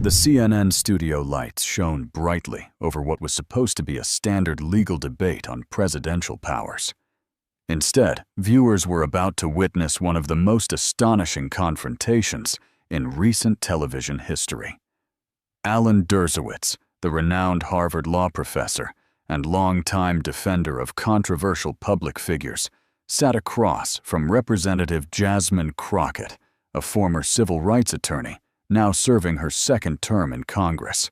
The CNN studio lights shone brightly over what was supposed to be a standard legal debate on presidential powers. Instead, viewers were about to witness one of the most astonishing confrontations in recent television history. AlanDershowitz, the renowned Harvard law professor and longtime defender of controversial public figures, sat across from Representative Jasmine Crockett, a former civil rights attorney now serving her second term in Congress.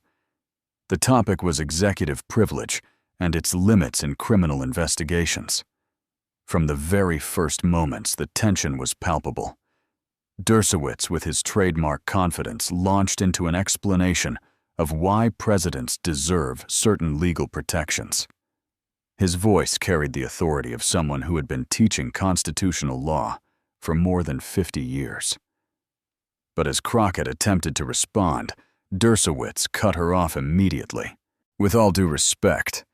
The topic was executive privilege and its limits in criminal investigations. From the very first moments, the tension was palpable. Dershowitz, with his trademark confidence, launched into an explanation of why presidents deserve certain legal protections. His voice carried the authority of someone who had been teaching constitutional law for more than 50 years. But as Crockett attempted to respond, Dershowitz cut her off immediately. "With all due respect,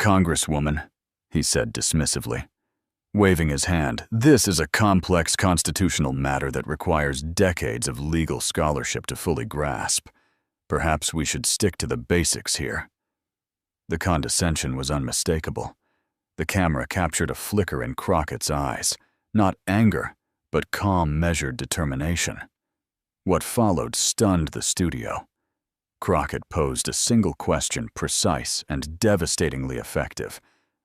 Congresswoman," he said dismissively. Waving his hand, "This is a complex constitutional matter that requires decades of legal scholarship to fully grasp. Perhaps we should stick to the basics here." The condescension was unmistakable. The camera captured a flicker in Crockett's eyes, not anger, but calm, measured determination. What followed stunned the studio. Crockett posed a single question, precise and devastatingly effective,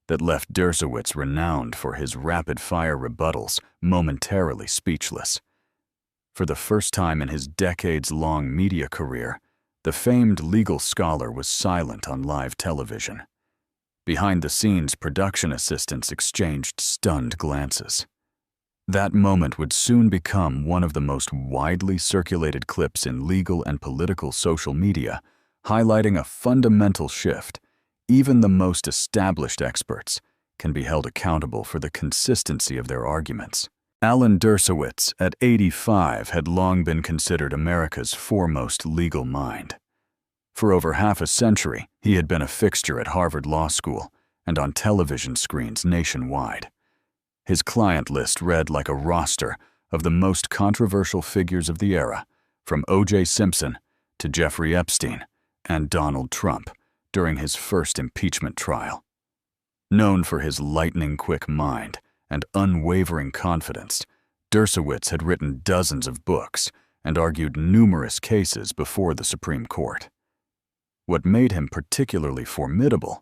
that left Dershowitz, renowned for his rapid-fire rebuttals, momentarily speechless. For the first time in his decades-long media career, the famed legal scholar was silent on live television. Behind the scenes, production assistants exchanged stunned glances. That moment would soon become one of the most widely circulated clips in legal and political social media, highlighting a fundamental shift. Even the most established experts can be held accountable for the consistency of their arguments. AlanDershowitz, at 85, had long been considered America's foremost legal mind. For over half a century, he had been a fixture at Harvard Law School and on television screens nationwide. His client list read like a roster of the most controversial figures of the era, from O.J. Simpson to Jeffrey Epstein and Donald Trump during his first impeachment trial. Known for his lightning-quick mind and unwavering confidence, Dershowitz had written dozens of books and argued numerous cases before the Supreme Court. What made him particularly formidable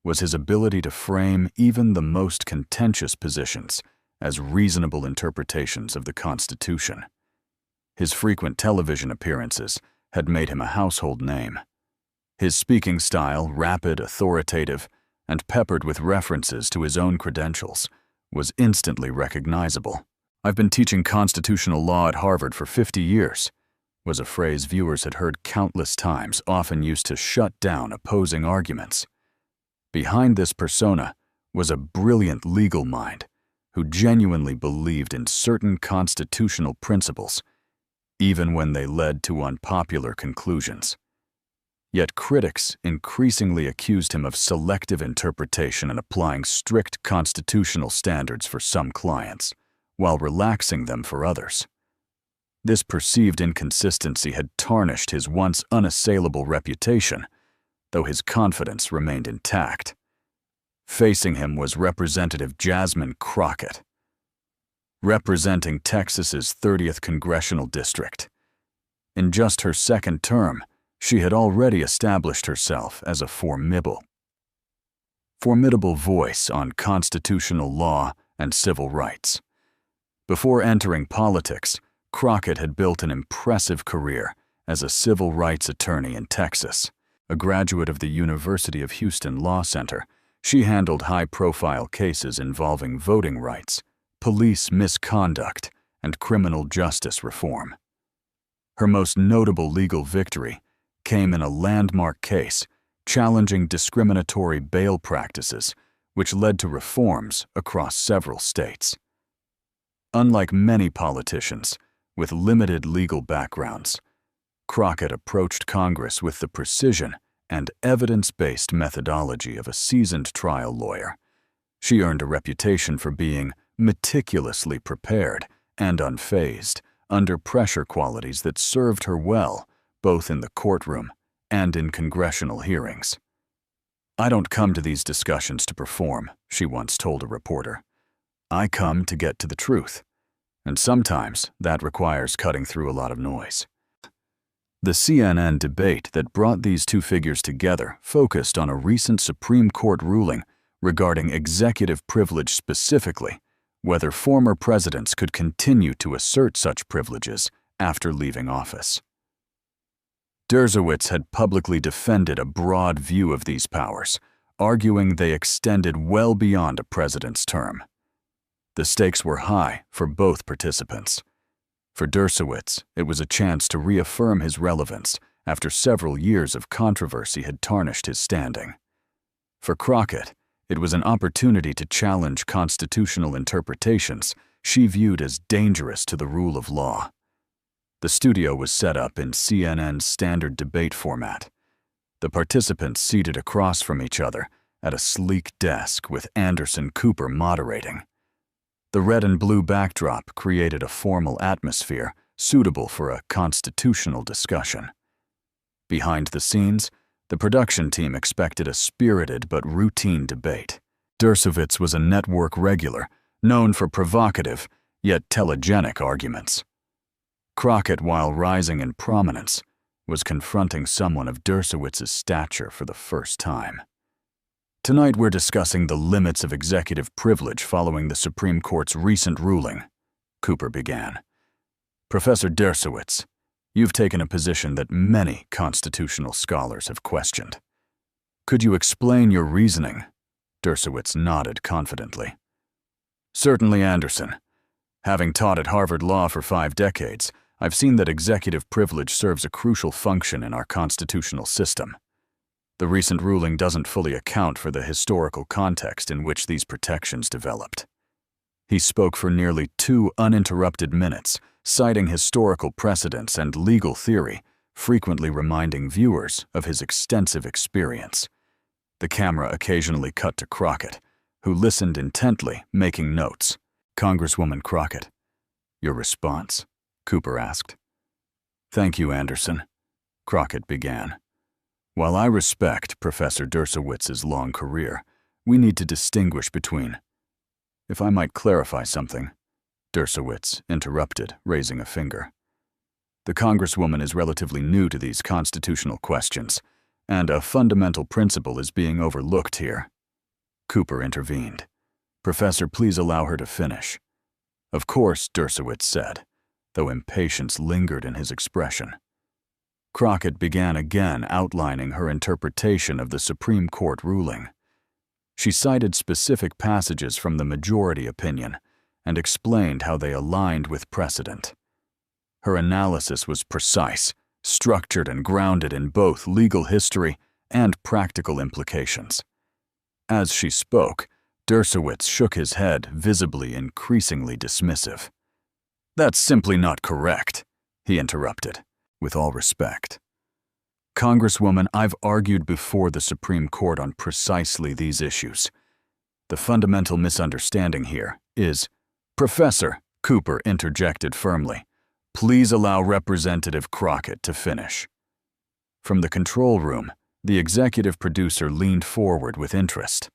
was his ability to frame even the most contentious positions as reasonable interpretations of the Constitution. His frequent television appearances had made him a household name. His speaking style, rapid, authoritative, and peppered with references to his own credentials, was instantly recognizable. "I've been teaching constitutional law at Harvard for 50 years, was a phrase viewers had heard countless times, often used to shut down opposing arguments. Behind this persona was a brilliant legal mind who genuinely believed in certain constitutional principles, even when they led to unpopular conclusions. Yet critics increasingly accused him of selective interpretation and applying strict constitutional standards for some clients, while relaxing them for others. This perceived inconsistency had tarnished his once unassailable reputation, though his confidence remained intact. Facing him was Representative Jasmine Crockett, representing Texas's 30th Congressional District. In just her second term, she had already established herself as a formidable voice on constitutional law and civil rights. Before entering politics, Crockett had built an impressive career as a civil rights attorney in Texas. A graduate of the University of Houston Law Center, she handled high-profile cases involving voting rights, police misconduct, and criminal justice reform. Her most notable legal victory came in a landmark case challenging discriminatory bail practices, which led to reforms across several states. Unlike many politicians with limited legal backgrounds, Crockett approached Congress with the precision and evidence-based methodology of a seasoned trial lawyer. She earned a reputation for being meticulously prepared and unfazed under pressure, qualities that served her well both in the courtroom and in congressional hearings. "I don't come to these discussions to perform," she once told a reporter. "I come to get to the truth, and sometimes that requires cutting through a lot of noise." The CNN debate that brought these two figures together focused on a recent Supreme Court ruling regarding executive privilege specifically, whether former presidents could continue to assert such privileges after leaving office. Dershowitz had publicly defended a broad view of these powers, arguing they extended well beyond a president's term. The stakes were high for both participants. For Dershowitz, it was a chance to reaffirm his relevance after several years of controversy had tarnished his standing. For Crockett, it was an opportunity to challenge constitutional interpretations she viewed as dangerous to the rule of law. The studio was set up in CNN's standard debate format. The participants seated across from each other at a sleek desk with Anderson Cooper moderating. The red and blue backdrop created a formal atmosphere suitable for a constitutional discussion. Behind the scenes, the production team expected a spirited but routine debate. Dershowitz was a network regular, known for provocative, yet telegenic arguments. Crockett, while rising in prominence, was confronting someone of Dershowitz's stature for the first time. "Tonight we're discussing the limits of executive privilege following the Supreme Court's recent ruling," Cooper began. "Professor Dershowitz, you've taken a position that many constitutional scholars have questioned. Could you explain your reasoning?" Dershowitz nodded confidently. "Certainly, Anderson. Having taught at Harvard Law for 5 decades, I've seen that executive privilege serves a crucial function in our constitutional system. The recent ruling doesn't fully account for the historical context in which these protections developed." He spoke for nearly 2 uninterrupted minutes, citing historical precedents and legal theory, frequently reminding viewers of his extensive experience. The camera occasionally cut to Crockett, who listened intently, making notes. "Congresswoman Crockett, your response?" Cooper asked. "Thank you, Anderson," Crockett began. "While I respect Professor Dershowitz's long career, we need to distinguish between—" "If I might clarify something," Dershowitz interrupted, raising a finger. "The Congresswoman is relatively new to these constitutional questions, and a fundamental principle is being overlooked here." Cooper intervened. "Professor, please allow her to finish." "Of course," Dershowitz said, though impatience lingered in his expression. Crockett began again outlining her interpretation of the Supreme Court ruling. She cited specific passages from the majority opinion and explained how they aligned with precedent. Her analysis was precise, structured, and grounded in both legal history and practical implications. As she spoke, Dershowitz shook his head, visibly increasingly dismissive. "That's simply not correct," he interrupted. "With all respect, Congresswoman, I've argued before the Supreme Court on precisely these issues. The fundamental misunderstanding here is—" "Professor," Cooper interjected firmly, "please allow Representative Crockett to finish." From the control room, the executive producer leaned forward with interest.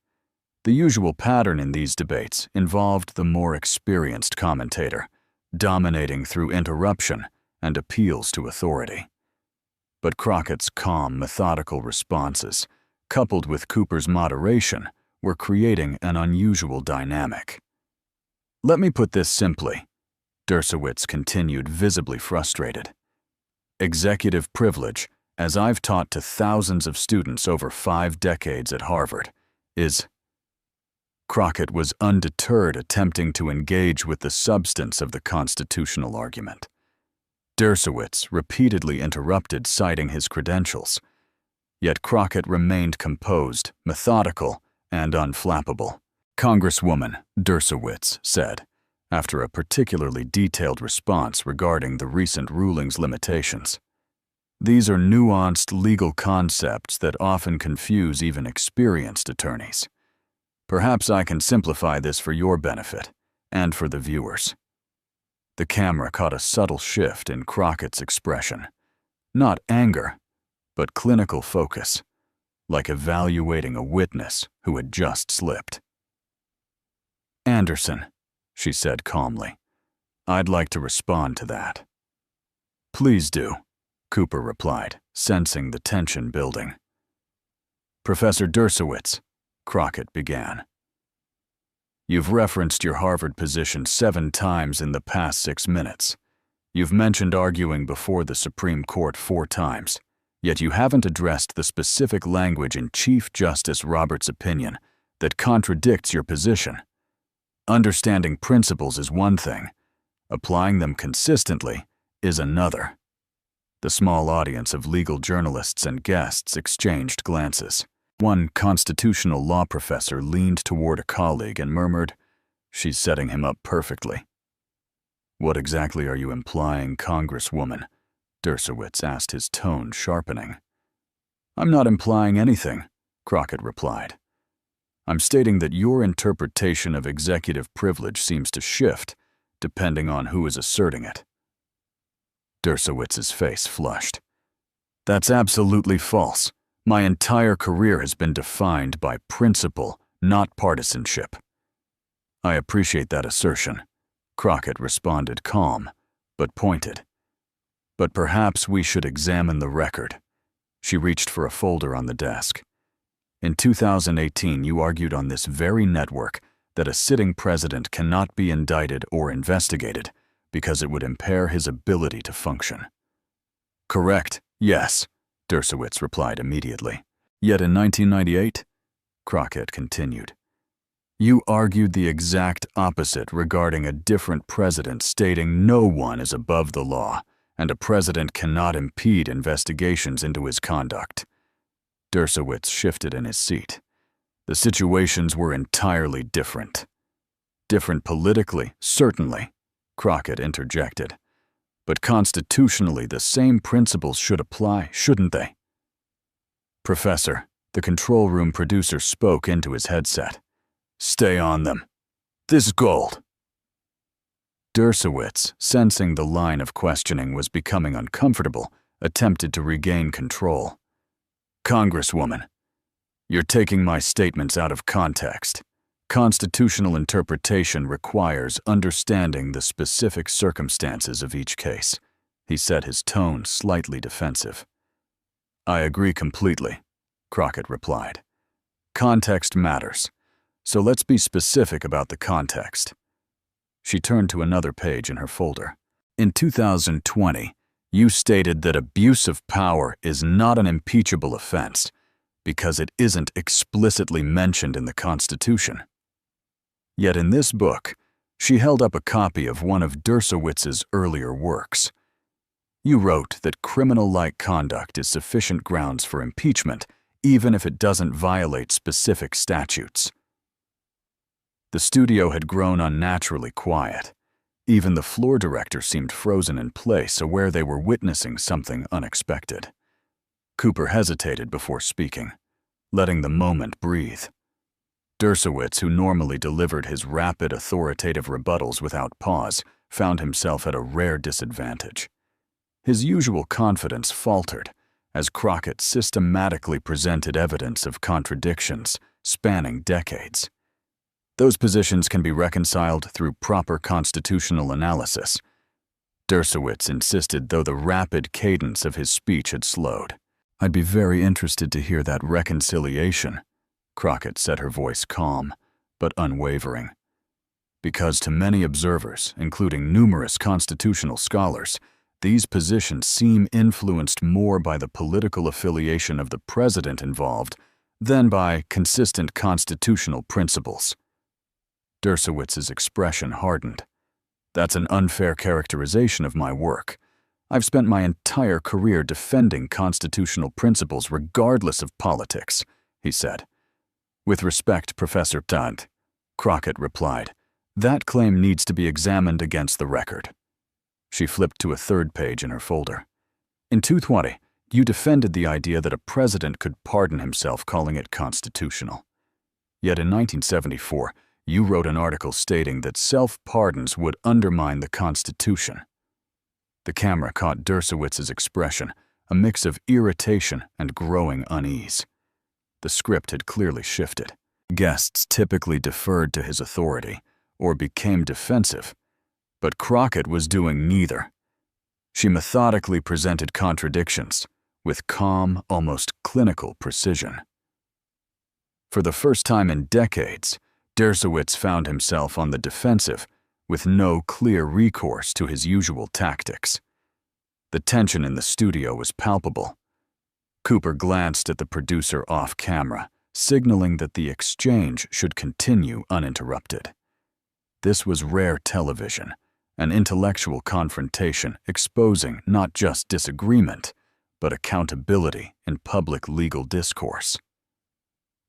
The usual pattern in these debates involved the more experienced commentator, dominating through interruption and appeals to authority. But Crockett's calm, methodical responses, coupled with Cooper's moderation, were creating an unusual dynamic. "Let me put this simply," Dershowitz continued, visibly frustrated. "Executive privilege, as I've taught to thousands of students over 5 decades at Harvard, is—" Crockett was undeterred, attempting to engage with the substance of the constitutional argument. Dershowitz repeatedly interrupted, citing his credentials. Yet Crockett remained composed, methodical, and unflappable. "Congresswoman," Dershowitz said, after a particularly detailed response regarding the recent ruling's limitations. "These are nuanced legal concepts that often confuse even experienced attorneys. Perhaps I can simplify this for your benefit and for the viewers." The camera caught a subtle shift in Crockett's expression. Not anger, but clinical focus, like evaluating a witness who had just slipped. "Anderson," she said calmly, "I'd like to respond to that." "Please do," Cooper replied, sensing the tension building. "Professor Dershowitz," Crockett began. "You've referenced your Harvard position 7 times in the past 6 minutes. You've mentioned arguing before the Supreme Court 4 times, yet you haven't addressed the specific language in Chief Justice Roberts' opinion that contradicts your position. Understanding principles is one thing. Applying them consistently is another." The small audience of legal journalists and guests exchanged glances. One constitutional law professor leaned toward a colleague and murmured, "She's setting him up perfectly." "What exactly are you implying, Congresswoman?" Dershowitz asked, his tone sharpening. "I'm not implying anything," Crockett replied. "I'm stating that your interpretation of executive privilege seems to shift, depending on who is asserting it." Dershowitz's face flushed. "That's absolutely false. My entire career has been defined by principle, not partisanship." "I appreciate that assertion," Crockett responded, calm, but pointed. "But perhaps we should examine the record." She reached for a folder on the desk. "In 2018, you argued on this very network that a sitting president cannot be indicted or investigated because it would impair his ability to function." "Correct, yes," Dershowitz replied immediately. "Yet in 1998, Crockett continued, you argued the exact opposite regarding a different president, stating no one is above the law and a president cannot impede investigations into his conduct." Dershowitz shifted in his seat. "The situations were entirely different." "Different politically, certainly," Crockett interjected. "But constitutionally, the same principles should apply, shouldn't they?" "Professor," the control room producer spoke into his headset. "Stay on them. This is gold." Dershowitz, sensing the line of questioning was becoming uncomfortable, attempted to regain control. "Congresswoman, you're taking my statements out of context. Constitutional interpretation requires understanding the specific circumstances of each case," he said, his tone slightly defensive. "I agree completely," Crockett replied. "Context matters, so let's be specific about the context." She turned to another page in her folder. "In 2020, you stated that abuse of power is not an impeachable offense because it isn't explicitly mentioned in the Constitution." Yet in this book, she held up a copy of one of Dershowitz's earlier works. "You wrote that criminal-like conduct is sufficient grounds for impeachment, even if it doesn't violate specific statutes." The studio had grown unnaturally quiet. Even the floor director seemed frozen in place, aware they were witnessing something unexpected. Cooper hesitated before speaking, letting the moment breathe. Dershowitz, who normally delivered his rapid, authoritative rebuttals without pause, found himself at a rare disadvantage. His usual confidence faltered as Crockett systematically presented evidence of contradictions spanning decades. Those positions can be reconciled through proper constitutional analysis, Dershowitz insisted, though the rapid cadence of his speech had slowed. "I'd be very interested to hear that reconciliation," Crockett said, her voice calm, but unwavering. "Because to many observers, including numerous constitutional scholars, these positions seem influenced more by the political affiliation of the president involved than by consistent constitutional principles." Dershowitz's expression hardened. "That's an unfair characterization of my work. I've spent my entire career defending constitutional principles regardless of politics," he said. "With respect, Professor Tant," Crockett replied, "that claim needs to be examined against the record." She flipped to a third page in her folder. "In 2020, you defended the idea that a president could pardon himself, calling it constitutional. Yet in 1974, you wrote an article stating that self-pardons would undermine the Constitution." The camera caught Dershowitz's expression, a mix of irritation and growing unease. The script had clearly shifted. Guests typically deferred to his authority or became defensive, but Crockett was doing neither. She methodically presented contradictions with calm, almost clinical precision. For the first time in decades, Dershowitz found himself on the defensive with no clear recourse to his usual tactics. The tension in the studio was palpable. Cooper glanced at the producer off-camera, signaling that the exchange should continue uninterrupted. This was rare television, an intellectual confrontation exposing not just disagreement, but accountability in public legal discourse.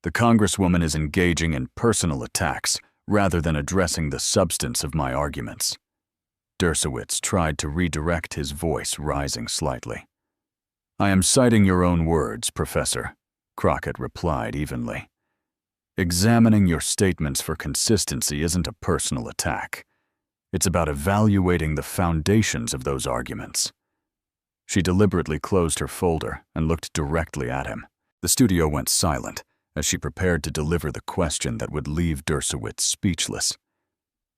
The Congresswoman is engaging in personal attacks rather than addressing the substance of my arguments. Dershowitz tried to redirect his voice, rising slightly. I am citing your own words, Professor, Crockett replied evenly. Examining your statements for consistency isn't a personal attack. It's about evaluating the foundations of those arguments. She deliberately closed her folder and looked directly at him. The studio went silent as she prepared to deliver the question that would leave Dershowitz speechless.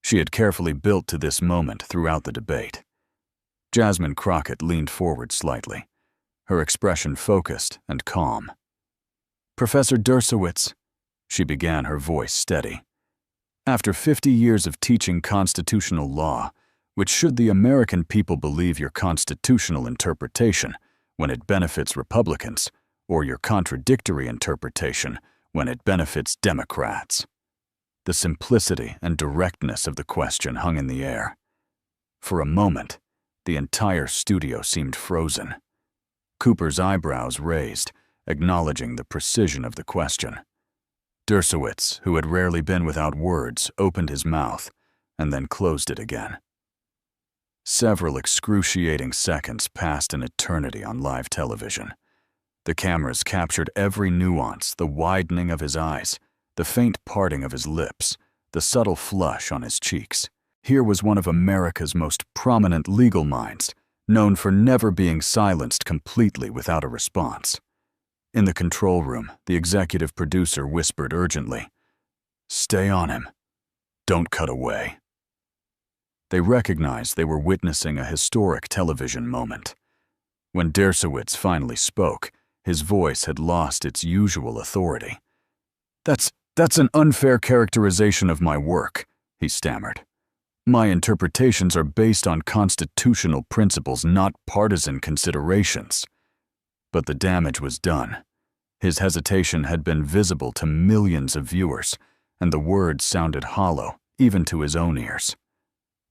She had carefully built to this moment throughout the debate. Jasmine Crockett leaned forward slightly, her expression focused and calm. Professor Dershowitz, she began, her voice steady. After 50 years of teaching constitutional law, which should the American people believe your constitutional interpretation when it benefits Republicans, or your contradictory interpretation when it benefits Democrats? The simplicity and directness of the question hung in the air. For a moment, the entire studio seemed frozen. Cooper's eyebrows raised, acknowledging the precision of the question. Dershowitz, who had rarely been without words, opened his mouth and then closed it again. Several excruciating seconds passed an eternity on live television. The cameras captured every nuance, the widening of his eyes, the faint parting of his lips, the subtle flush on his cheeks. Here was one of America's most prominent legal minds, known for never being silenced completely without a response. In the control room, the executive producer whispered urgently, "Stay on him. Don't cut away." They recognized they were witnessing a historic television moment. When Dershowitz finally spoke, his voice had lost its usual authority. That's an unfair characterization of my work," he stammered. "My interpretations are based on constitutional principles, not partisan considerations." But the damage was done. His hesitation had been visible to millions of viewers, and the words sounded hollow, even to his own ears.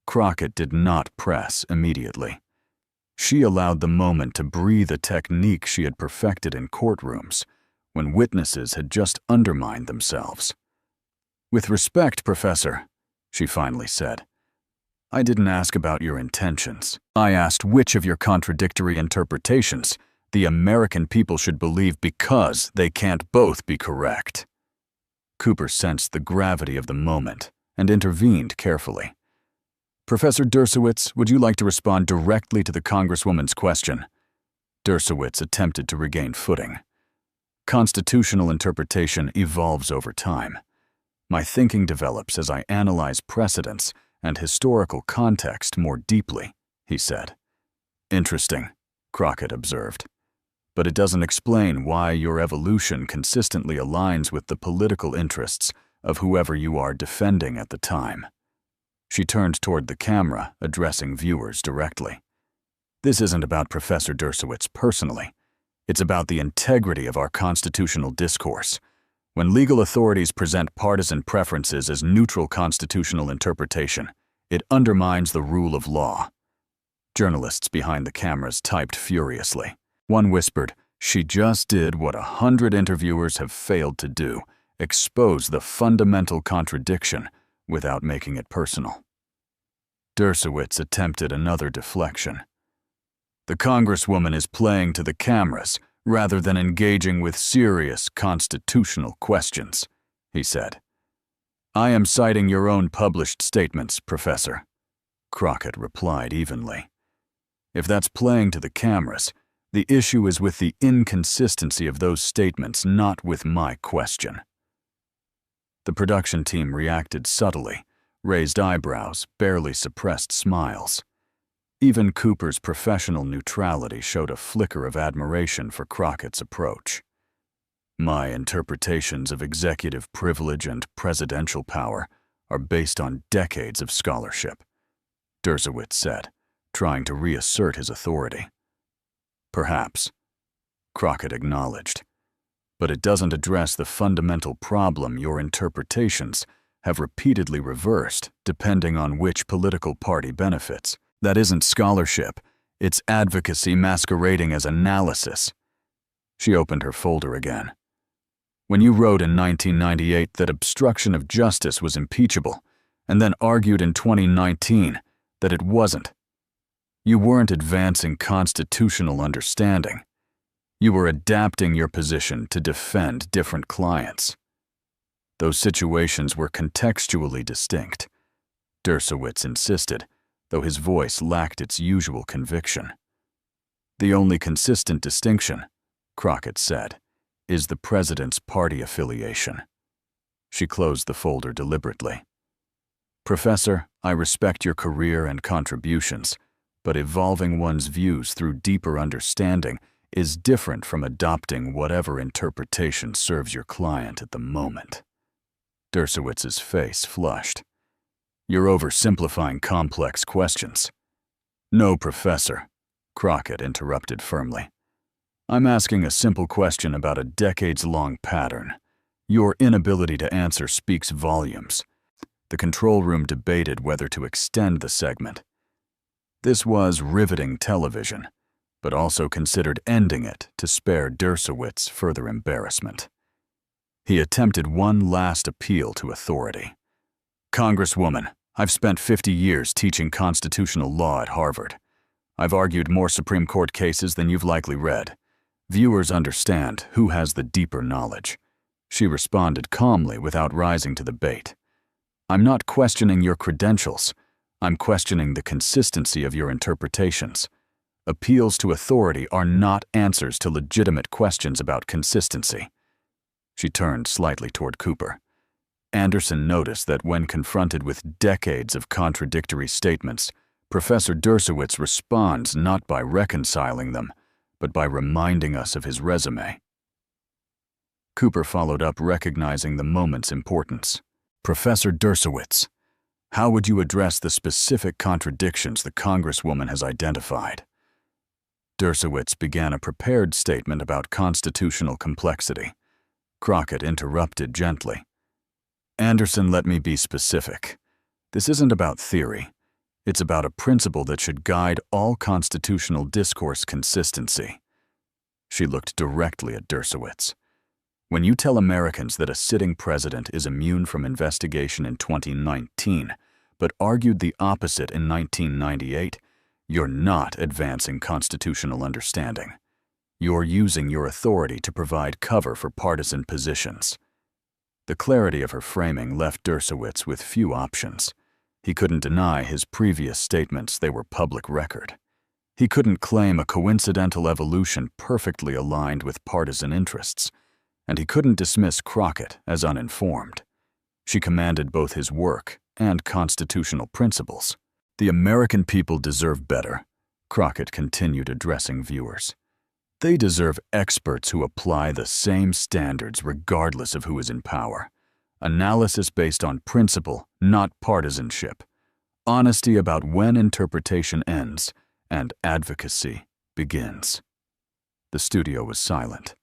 Crockett did not press immediately. She allowed the moment to breathe, a technique she had perfected in courtrooms, when witnesses had just undermined themselves. "With respect, Professor," she finally said, "I didn't ask about your intentions. I asked which of your contradictory interpretations the American people should believe, because they can't both be correct." Cooper sensed the gravity of the moment and intervened carefully. "Professor Dershowitz, would you like to respond directly to the Congresswoman's question?" Dershowitz attempted to regain footing. "Constitutional interpretation evolves over time. My thinking develops as I analyze precedents and historical context more deeply," he said. "Interesting," Crockett observed. "But it doesn't explain why your evolution consistently aligns with the political interests of whoever you are defending at the time." She turned toward the camera, addressing viewers directly. "This isn't about Professor Dershowitz personally. It's about the integrity of our constitutional discourse. When legal authorities present partisan preferences as neutral constitutional interpretation, it undermines the rule of law." Journalists behind the cameras typed furiously. One whispered, "She just did what 100 interviewers have failed to do, expose the fundamental contradiction without making it personal." Dershowitz attempted another deflection. "The Congresswoman is playing to the cameras rather than engaging with serious constitutional questions," he said. "I am citing your own published statements, Professor," Crockett replied evenly. "If that's playing to the cameras, The issue is with the inconsistency of those statements, not with my question. The production team reacted subtly, raised eyebrows, barely suppressed smiles. Even Cooper's professional neutrality showed a flicker of admiration for Crockett's approach. My interpretations of executive privilege and presidential power are based on decades of scholarship, Dershowitz said, trying to reassert his authority. Perhaps, Crockett acknowledged, but it doesn't address the fundamental problem your interpretations have repeatedly reversed depending on which political party benefits. That isn't scholarship, it's advocacy masquerading as analysis. She opened her folder again. When you wrote in 1998 that obstruction of justice was impeachable, and then argued in 2019 that it wasn't, you weren't advancing constitutional understanding. You were adapting your position to defend different clients. Those situations were contextually distinct, Dershowitz insisted, though his voice lacked its usual conviction. The only consistent distinction, Crockett said, is the president's party affiliation. She closed the folder deliberately. Professor, I respect your career and contributions, but evolving one's views through deeper understanding is different from adopting whatever interpretation serves your client at the moment. Dershowitz's face flushed. You're oversimplifying complex questions. No, Professor, Crockett interrupted firmly. I'm asking a simple question about a decades-long pattern. Your inability to answer speaks volumes. The control room debated whether to extend the segment. This was riveting television, but also considered ending it to spare Dershowitz further embarrassment. He attempted one last appeal to authority. Congresswoman, I've spent 50 years teaching constitutional law at Harvard. I've argued more Supreme Court cases than you've likely read. Viewers understand who has the deeper knowledge. She responded calmly without rising to the bait. I'm not questioning your credentials. I'm questioning the consistency of your interpretations. Appeals to authority are not answers to legitimate questions about consistency. She turned slightly toward Cooper. Anderson noticed that when confronted with decades of contradictory statements, Professor Dershowitz responds not by reconciling them, but by reminding us of his resume. Cooper followed up, recognizing the moment's importance. Professor Dershowitz, how would you address the specific contradictions the Congresswoman has identified? Dershowitz began a prepared statement about constitutional complexity. Crockett interrupted gently. Anderson, let me be specific. This isn't about theory. It's about a principle that should guide all constitutional discourse: consistency. She looked directly at Dershowitz. When you tell Americans that a sitting president is immune from investigation in 2019, but argued the opposite in 1998, you're not advancing constitutional understanding. You're using your authority to provide cover for partisan positions. The clarity of her framing left Dershowitz with few options. He couldn't deny his previous statements; they were public record. He couldn't claim a coincidental evolution perfectly aligned with partisan interests, and he couldn't dismiss Crockett as uninformed. She commanded both his work and constitutional principles. The American people deserve better, Crockett continued, addressing viewers. They deserve experts who apply the same standards regardless of who is in power. Analysis based on principle, not partisanship. Honesty about when interpretation ends and advocacy begins. The studio was silent.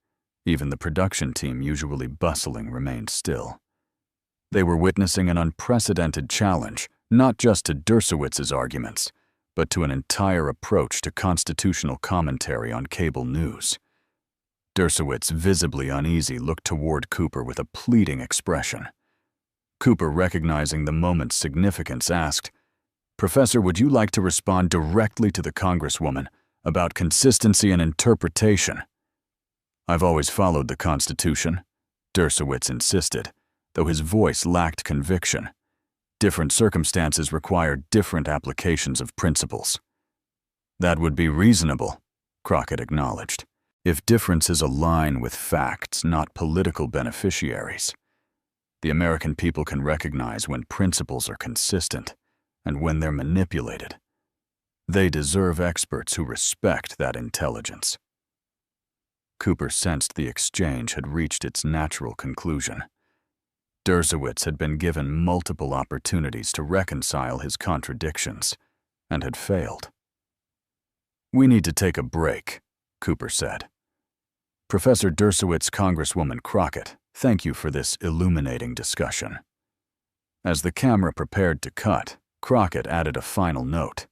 Even the production team, usually bustling, remained still. They were witnessing an unprecedented challenge, not just to Dershowitz's arguments, but to an entire approach to constitutional commentary on cable news. Dershowitz, visibly uneasy, looked toward Cooper with a pleading expression. Cooper, recognizing the moment's significance, asked, Professor, would you like to respond directly to the Congresswoman about consistency and interpretation? I've always followed the Constitution, Dershowitz insisted, though his voice lacked conviction. Different circumstances require different applications of principles. That would be reasonable, Crockett acknowledged. If differences align with facts, not political beneficiaries, the American people can recognize when principles are consistent and when they're manipulated. They deserve experts who respect that intelligence. Cooper sensed the exchange had reached its natural conclusion. Dershowitz had been given multiple opportunities to reconcile his contradictions and had failed. "We need to take a break," Cooper said. "Professor Dershowitz, Congresswoman Crockett, thank you for this illuminating discussion." As the camera prepared to cut, Crockett added a final note.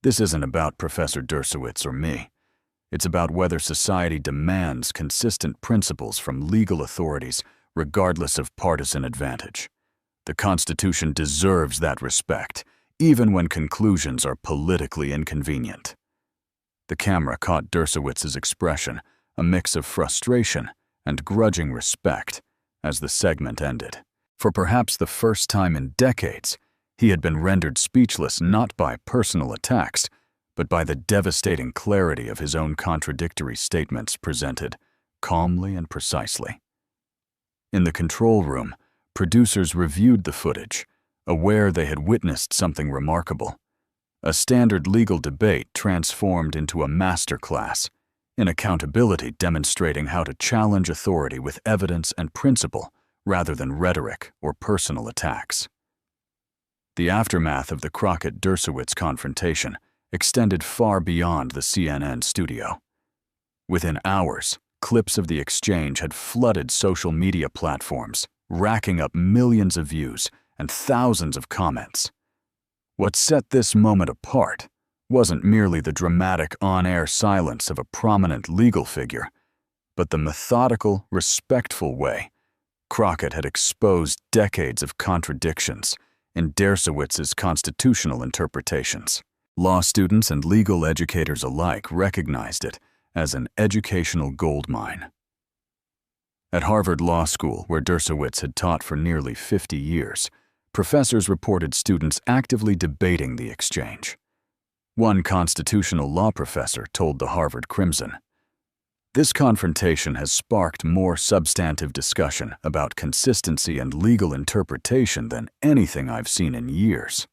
"This isn't about Professor Dershowitz or me. It's about whether society demands consistent principles from legal authorities regardless of partisan advantage. The Constitution deserves that respect, even when conclusions are politically inconvenient." The camera caught Dershowitz's expression, a mix of frustration and grudging respect, as the segment ended. For perhaps the first time in decades, he had been rendered speechless not by personal attacks, but by the devastating clarity of his own contradictory statements presented, calmly and precisely. In the control room, producers reviewed the footage, aware they had witnessed something remarkable. A standard legal debate transformed into a masterclass in accountability, demonstrating how to challenge authority with evidence and principle rather than rhetoric or personal attacks. The aftermath of the Crockett-Dershowitz confrontation extended far beyond the CNN studio. Within hours, clips of the exchange had flooded social media platforms, racking up millions of views and thousands of comments. What set this moment apart wasn't merely the dramatic on-air silence of a prominent legal figure, but the methodical, respectful way Crockett had exposed decades of contradictions in Dershowitz's constitutional interpretations. Law students and legal educators alike recognized it as an educational goldmine. At Harvard Law School, where Dershowitz had taught for nearly 50 years, professors reported students actively debating the exchange. One constitutional law professor told the Harvard Crimson, "This confrontation has sparked more substantive discussion about consistency and legal interpretation than anything I've seen in years."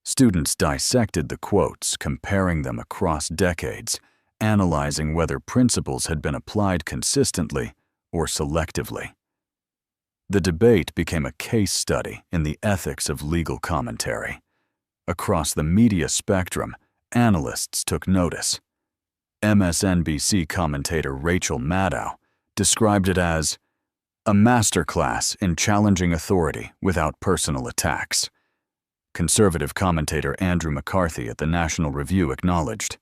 Students dissected the quotes, comparing them across decades, analyzing whether principles had been applied consistently or selectively. The debate became a case study in the ethics of legal commentary. Across the media spectrum, analysts took notice. MSNBC commentator Rachel Maddow described it as a masterclass in challenging authority without personal attacks. Conservative commentator Andrew McCarthy at the National Review acknowledged,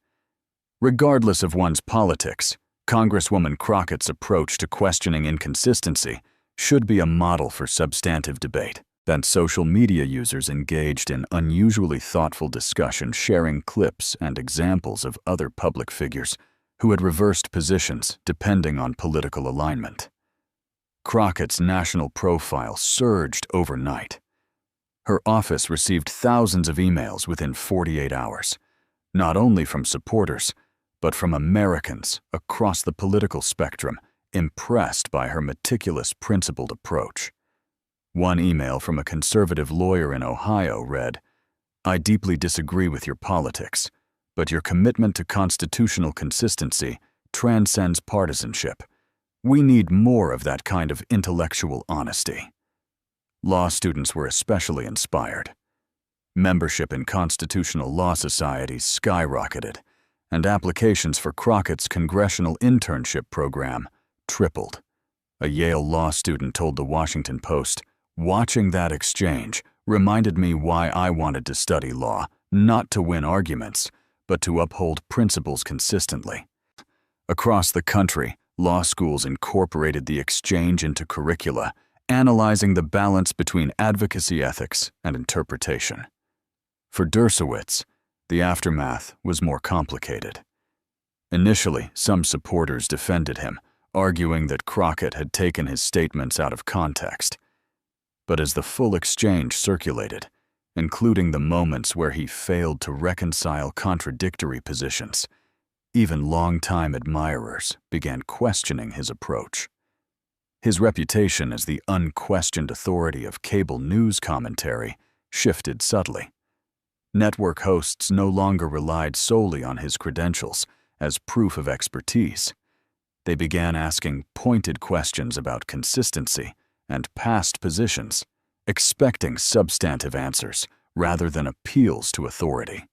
"Regardless of one's politics, Congresswoman Crockett's approach to questioning inconsistency should be a model for substantive debate." Then social media users engaged in unusually thoughtful discussion, sharing clips and examples of other public figures who had reversed positions depending on political alignment. Crockett's national profile surged overnight. Her office received thousands of emails within 48 hours, not only from supporters, but from Americans across the political spectrum impressed by her meticulous, principled approach. One email from a conservative lawyer in Ohio read, "I deeply disagree with your politics, but your commitment to constitutional consistency transcends partisanship. We need more of that kind of intellectual honesty." Law students were especially inspired. Membership in constitutional law societies skyrocketed, and applications for Crockett's congressional internship program tripled. A Yale law student told the Washington Post, "Watching that exchange reminded me why I wanted to study law, not to win arguments, but to uphold principles consistently." Across the country, law schools incorporated the exchange into curricula, analyzing the balance between advocacy ethics and interpretation. For Dershowitz, the aftermath was more complicated. Initially, some supporters defended him, arguing that Crockett had taken his statements out of context. But as the full exchange circulated, including the moments where he failed to reconcile contradictory positions, Even longtime admirers began questioning his approach. His reputation as the unquestioned authority of cable news commentary shifted subtly. Network hosts no longer relied solely on his credentials as proof of expertise. They began asking pointed questions about consistency and past positions, expecting substantive answers rather than appeals to authority.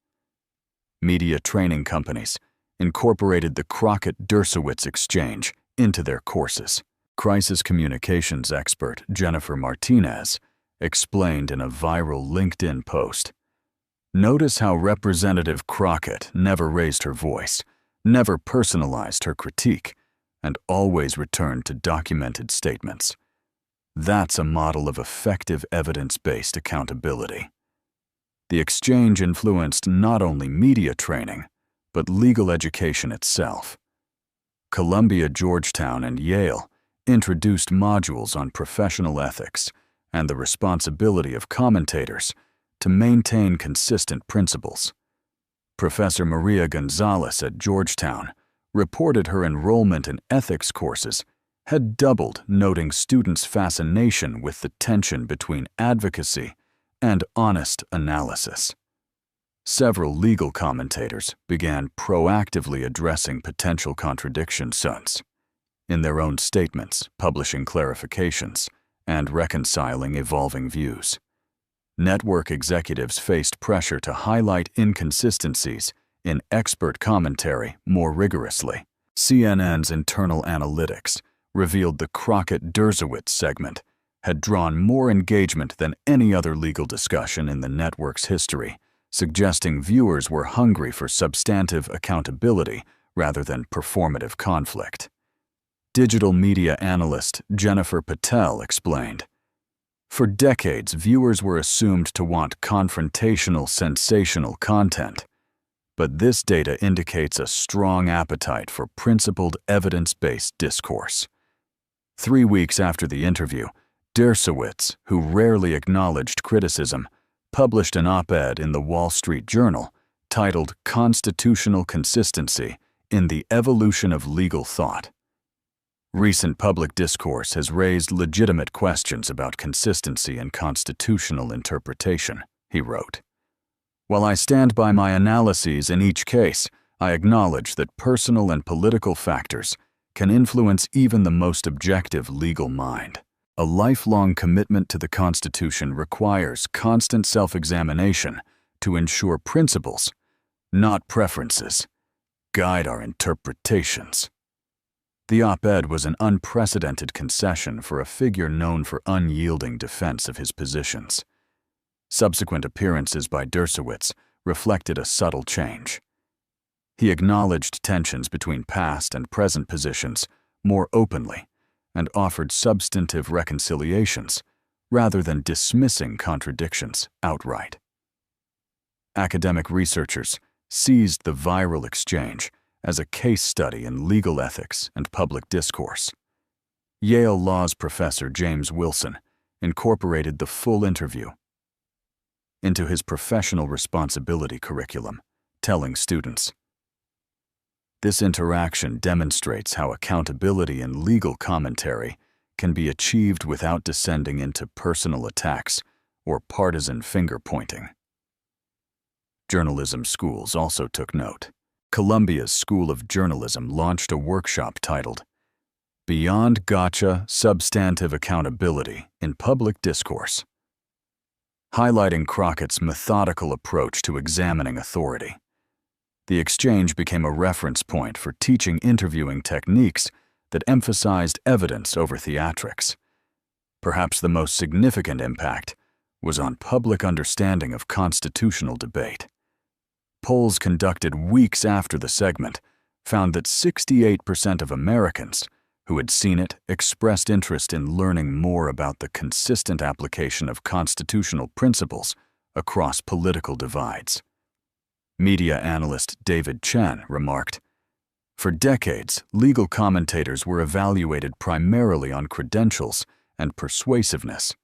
Media training companies incorporated the Crockett-Dershowitz exchange into their courses. Crisis communications expert Jennifer Martinez explained in a viral LinkedIn post, "Notice how Representative Crockett never raised her voice, never personalized her critique, and always returned to documented statements. That's a model of effective evidence-based accountability." The exchange influenced not only media training, but legal education itself. Columbia, Georgetown, and Yale introduced modules on professional ethics and the responsibility of commentators to maintain consistent principles. Professor Maria Gonzalez at Georgetown reported her enrollment in ethics courses had doubled, noting students' fascination with the tension between advocacy and honest analysis. Several legal commentators began proactively addressing potential contradictions in their own statements, publishing clarifications, and reconciling evolving views. Network executives faced pressure to highlight inconsistencies in expert commentary more rigorously. CNN's internal analytics revealed the Crockett-Dershowitz segment had drawn more engagement than any other legal discussion in the network's history, suggesting viewers were hungry for substantive accountability rather than performative conflict. Digital media analyst Jennifer Patel explained, "For decades, viewers were assumed to want confrontational, sensational content, but this data indicates a strong appetite for principled, evidence-based discourse." 3 weeks after the interview, Dershowitz, who rarely acknowledged criticism, published an op-ed in the Wall Street Journal titled "Constitutional Consistency in the Evolution of Legal Thought." Recent public discourse has raised legitimate questions about consistency and constitutional interpretation, he wrote. "While I stand by my analyses in each case, I acknowledge that personal and political factors can influence even the most objective legal mind. A lifelong commitment to the Constitution requires constant self-examination to ensure principles, not preferences, guide our interpretations." The op-ed was an unprecedented concession for a figure known for unyielding defense of his positions. Subsequent appearances by Dershowitz reflected a subtle change. He acknowledged tensions between past and present positions more openly and offered substantive reconciliations rather than dismissing contradictions outright. Academic researchers seized the viral exchange as a case study in legal ethics and public discourse. Yale Law's Professor James Wilson incorporated the full interview into his professional responsibility curriculum, telling students, "This interaction demonstrates how accountability in legal commentary can be achieved without descending into personal attacks or partisan finger-pointing." Journalism schools also took note. Columbia's School of Journalism launched a workshop titled "Beyond Gotcha: Substantive Accountability in Public Discourse," highlighting Crockett's methodical approach to examining authority. The exchange became a reference point for teaching interviewing techniques that emphasized evidence over theatrics. Perhaps the most significant impact was on public understanding of constitutional debate. Polls conducted weeks after the segment found that 68% of Americans who had seen it expressed interest in learning more about the consistent application of constitutional principles across political divides. Media analyst David Chen remarked, "For decades, legal commentators were evaluated primarily on credentials and persuasiveness.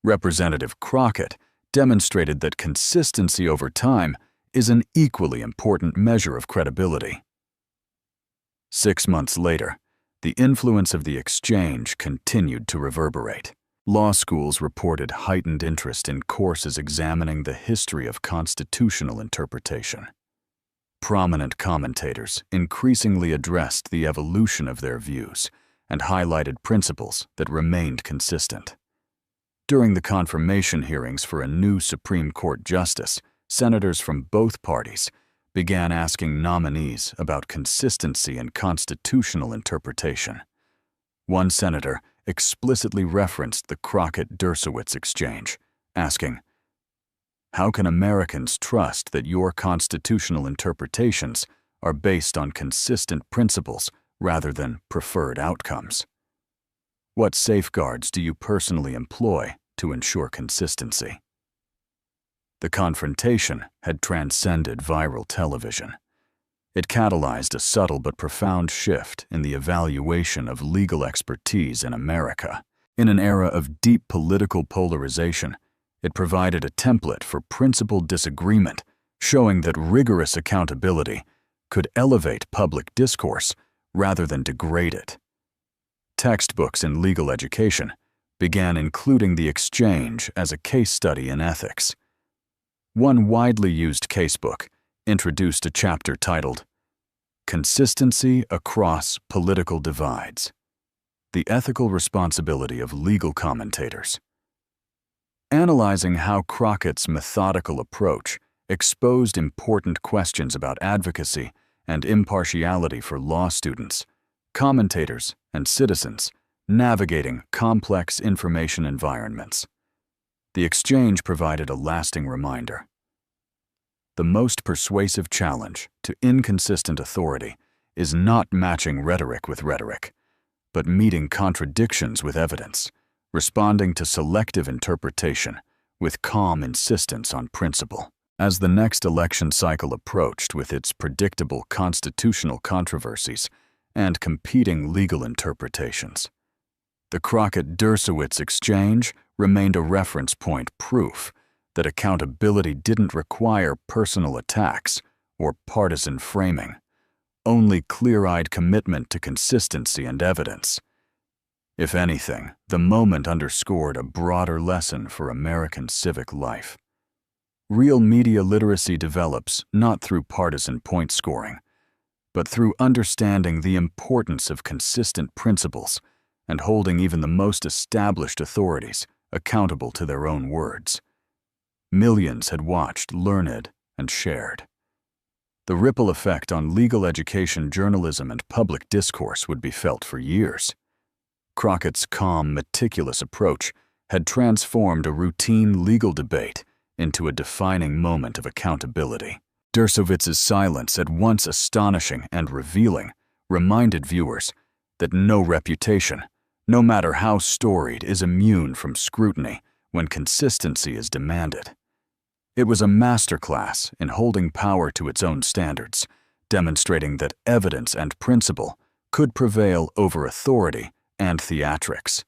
Representative Crockett demonstrated that consistency over time is an equally important measure of credibility." 6 months later, the influence of the exchange continued to reverberate. Law schools reported heightened interest in courses examining the history of constitutional interpretation. Prominent commentators increasingly addressed the evolution of their views and highlighted principles that remained consistent. During the confirmation hearings for a new Supreme Court justice, senators from both parties began asking nominees about consistency in constitutional interpretation. One senator explicitly referenced the Crockett-Dershowitz exchange, asking, "How can Americans trust that your constitutional interpretations are based on consistent principles rather than preferred outcomes? What safeguards do you personally employ to ensure consistency?" The confrontation had transcended viral television. It catalyzed a subtle but profound shift in the evaluation of legal expertise in America. In an era of deep political polarization, it provided a template for principled disagreement, showing that rigorous accountability could elevate public discourse rather than degrade it. Textbooks in legal education began including the exchange as a case study in ethics. One widely used casebook introduced a chapter titled "Consistency Across Political Divides: The Ethical Responsibility of Legal Commentators." Analyzing how Crockett's methodical approach exposed important questions about advocacy and impartiality for law students, commentators, and citizens navigating complex information environments. The exchange provided a lasting reminder. The most persuasive challenge to inconsistent authority is not matching rhetoric with rhetoric, but meeting contradictions with evidence, responding to selective interpretation with calm insistence on principle. As the next election cycle approached with its predictable constitutional controversies and competing legal interpretations, the Crockett-Dershowitz exchange remained a reference point, proof that accountability didn't require personal attacks or partisan framing, only clear-eyed commitment to consistency and evidence. If anything, the moment underscored a broader lesson for American civic life. Real media literacy develops not through partisan point scoring, but through understanding the importance of consistent principles and holding even the most established authorities accountable to their own words. Millions had watched, learned, and shared. The ripple effect on legal education, journalism, and public discourse would be felt for years. Crockett's calm, meticulous approach had transformed a routine legal debate into a defining moment of accountability. Dershowitz's silence, at once astonishing and revealing, reminded viewers that no reputation, no matter how storied, is immune from scrutiny when consistency is demanded. It was a masterclass in holding power to its own standards, demonstrating that evidence and principle could prevail over authority and theatrics.